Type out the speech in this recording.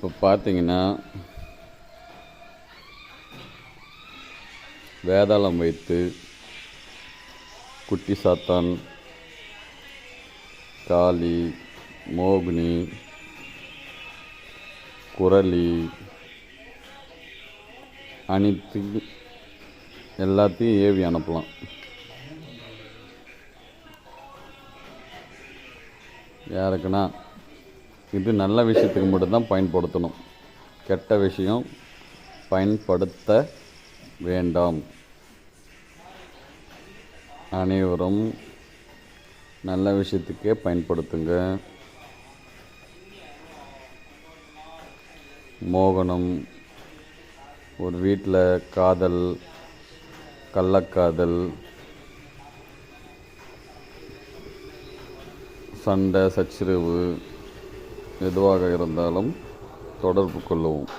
இப்போ பார்த்தீங்கன்னா வேதாளம் வைத்து குட்டி சாத்தான், காளி, மோகினி, குரலி அனைத்து எல்லாத்தையும் ஏவி அனுப்பலாம். யாருக்குன்னா இது நல்ல விஷயத்துக்கு மட்டும்தான் பயன்படுத்தணும். கெட்ட விஷயம் பயன்படுத்த வேண்டாம். அனைவரும் நல்ல விஷயத்துக்கே பயன்படுத்துங்க. மோகனம், ஒரு வீட்டில் காதல், கள்ளக்காதல், சண்டை சச்சரவு எதுவாக இருந்தாலும் தொடர்பு கொள்ளவும்.